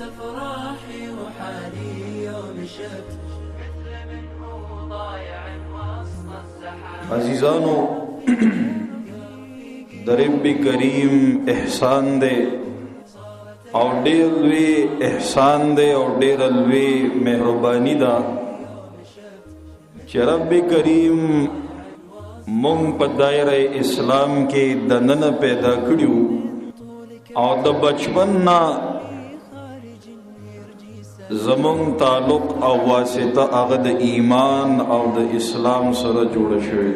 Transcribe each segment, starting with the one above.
افراحي وحالي يوم شفت مثل من هو ضايع وسط الزحام. عزیزانو در رب کریم احسان دے او ډیر لوی احسان دے او ډیر لوی مهربانی دا چې رب کریم مونږ په دایره اسلام کې دنن پیدا کړیو او د بچپن نه زمون تعلق او واسطه هغه د ایمان او د اسلام سره جوړ شوی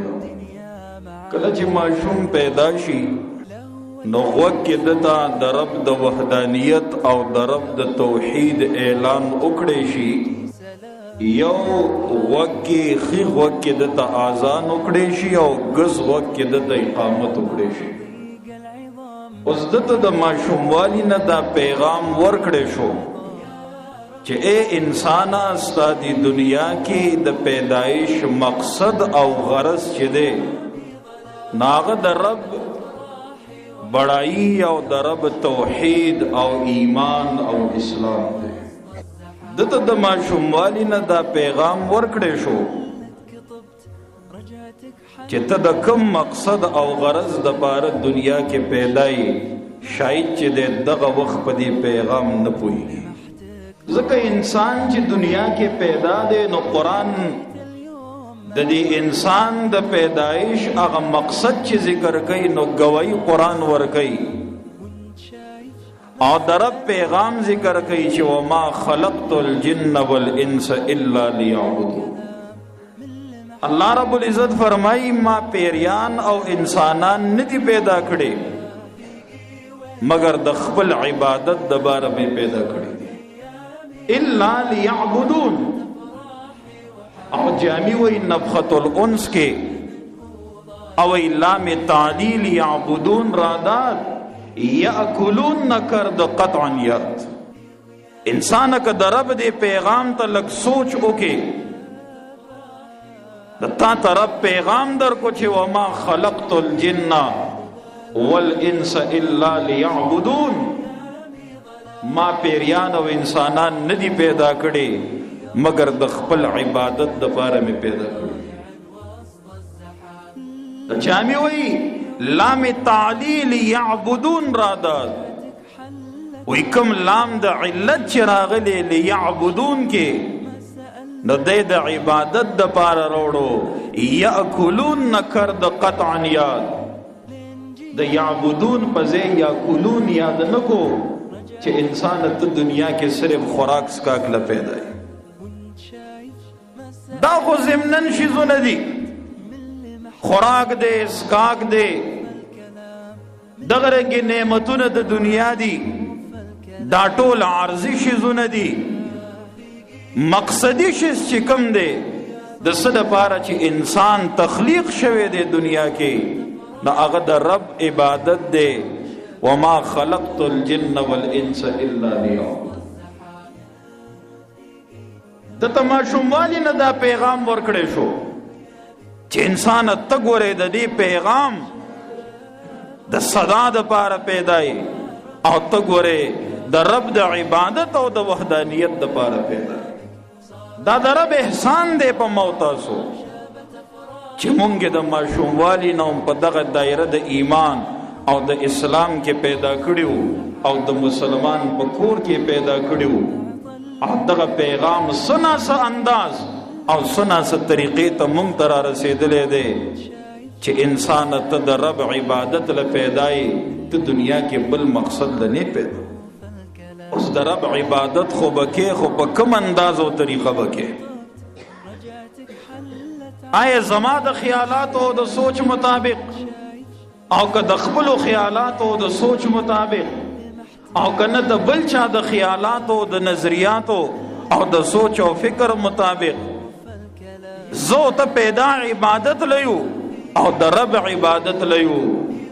کله چې ماشوم پیدا شي نو وکه دتا د رب د وحدانیت او د رب د توحید اعلان وکړي شي یو وکه خي وکه دتا اذان وکړي شي او غز وکه دتا اقامت وکړي شي اوس دته د ماشوم والی نه دا پیغام ورکړي شو چې اے انسان ستاسو دنیا کې د پیدایش مقصد او غرض چې دی ناغه د رب بڑائی او د رب توحید او ایمان او اسلام دی دته د ماشوم والی نه دا پیغام ورکړې شو چې ته د کوم مقصد او غرض د پاره دنیا کې پیدای شاید چې دغه وخت په دې پیغام نه پوهیږي ځکه انسان چې دنیا کې پیدا دی نو قرآن د دې انسان د پیدایش هغه مقصد چې ذکر کوي نو گواہی قرآن ور کوي او د رب پیغام ذکر کوي چې وما خلقت الجن والانس الا ليعبدون الله رب العزت فرمایي ما پیریان او انسانان ندي پیدا کړي مگر د خپل عبادت د باره به پیدا کړي الا ليعبدون او جامی وی نفخت الانس کے او لام تعلیل یعبدون رادات یاکلون نکر د قطعا یاد انسان کا درب دے پیغام تا لگ سوچ اوکے تا طرف پیغام در کو چھے وما خلقت الجن والانس الا لیعبدون ما پیریان او انسانان ندی پیدا کڑے مگر د خپل عبادت د پاره می پیدا کړو چامی وی لام تعلیل یعبدون رادات وی کم لام د علت چراغلی لیعبدون کې نو د عبادت د پاره وروړو یاکلون نکر د قطعا یاد د یعبدون پځه یاکلون یاد نکو چې انسان ته دنیا کې صرف خوراک سکاک ل پیدا دا خو زمنن شیزونه دي خوراک دے اسکاک دے دغه رنګ نعمتونه د دنیا دي دا ټول عارضی شیزونه دي مقصدی شیز چې کوم دی د څه دپاره چې انسان تخلیق شوی دی دنیا کې نو هغه د رب عبادت دی وما خلقت الجن والانس الا ليعبدون د تماشوم والی نه دا پیغام ورکړې شو چې انسان ته ګورې د دې پیغام د صدا د پاره پیدای او ته ګورې د رب د عبادت او د وحدانیت د پاره پیدای دا د رب احسان دی په موتاسو چې مونږ د ماشوم والی نه په دغه دایره د ایمان او د اسلام کې پیدا کړیو او د مسلمان په کور کې پیدا کړیو او دغه پیغام سنا سا انداز او سنا سا طریقې ته مونږ ته را رسېدلی دی چې انسان ته د رب عبادت له پیدای ته دنیا کې بل مقصد له نه پیدا اوس د رب عبادت خو بکې خو په کوم انداز او طریقه بکې آیا زما د خیالات او د سوچ مطابق او که د خپل خیالات او د سوچ مطابق او کنه د بل چا د خیالات او د نظریات او د سوچ او فکر مطابق زو ته پیدا عبادت لیو او د رب عبادت لیو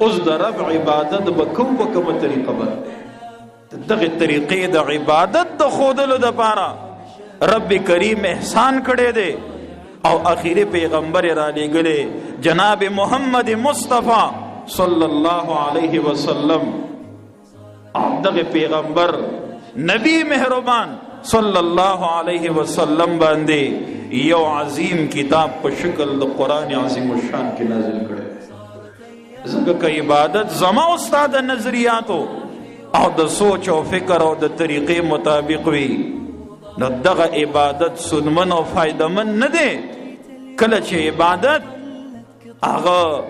اوس د رب عبادت بکوم بکوم طریقه باندې دغه طریقې د عبادت د خودلو د پاره رب کریم احسان کړي دي او اخیری پیغمبر را لګلې جناب محمد مصطفی صلی الله علیه وسلم دغه پیغمبر نبی مهربان صلی الله علیه وسلم باندې یو عظیم کتاب په شکل د قرآن عظیم الشان کې نازل کړی. ځکه که عبادت زما او ستا د نظریاتو او د سوچ او فکر او د طریقې مطابق وي نو دغه عبادت سودمن او فایدمن نه دی. کله چې عبادت هغه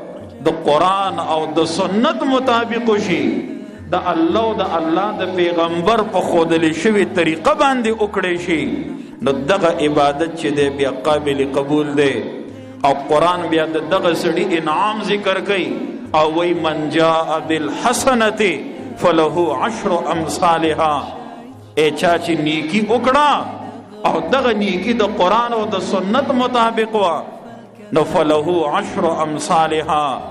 د قرآن او د سنت مطابق شي، د الله او د الله د پیغمبر په ښودلې شوې طریقه باندې وکړی شي، نو دغه عبادت چې دی بیا قابل قبول دی. او قرآن بیا د دغه سړي انعام ذکر کوي او وی من جاء بالحسنة فله 10 امثالها. ای چا چې نیکی وکړه او دغه نیکی د قرآن او د سنت مطابق وا نو فله 10 امثالها.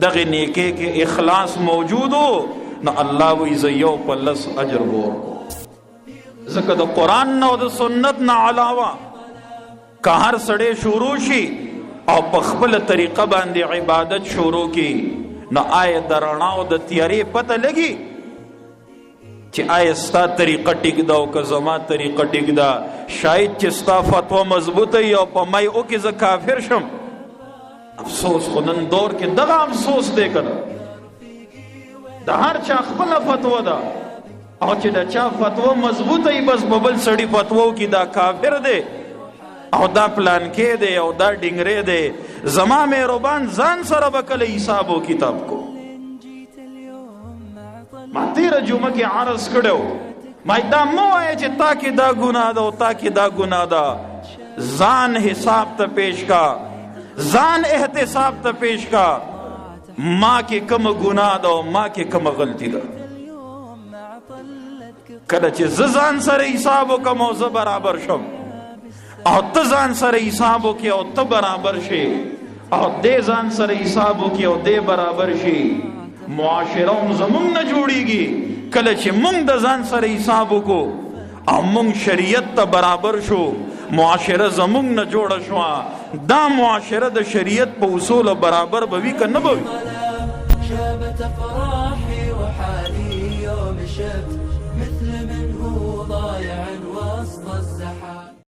دغه نیکی کې اخلاص موجودو نو الله وی زه یو په 10 اجر ورکوم. ځکه د قرآن او د سنت نه علاوه که هر سړی شروع شي او په خپله طریقه باندې عبادت شروع کی نو آیا د رڼا او د تیارې پته لګي چې آیا ستا طریقه ټیک ده او که زما طریقه ټیک ده؟ شاید چې ستا فتوا مضبوطه وي او په مای او کې زه کافر شم. افسوس خو نن دور کې دغه افسوس دی که د هر چا خپله فتوا ده او چې د چا فتوا مضبوطه وي بس په بل سړي فتوا وکړي دا کافر دی او دا پلان کې دی او دا ډنګری دی. زما مهربان ځان سره به کله حساب و کتاب کو. ما تیره جمعه کې عرض کړو ما دا مو وایه چې تا کې دا ګناه ده او تا کې دا ګناه ده. ځان حساب ته پیش کا، ځان احتساب ته پیش کا، ما کې کوم ګناه ده او ما کې کوم غلطي ده. کله چې زه ځان سره حساب وکم او زه برابر شم او ته ځان سره حساب وکړې او ته برابر شي او دې ځان سره حساب وکړي او دې برابر شي، معاشره هم زمونږ نه جوړیږي. کله چې مونږ د ځان سره حساب وکړو او مونږ شریعت ته برابر شو، معاشره زمونږ نه جوړه شوه. دا معاشره د شریعت په اصولو برابر به وي که نه به وي؟ شابت افراحي وحالي يوم شفت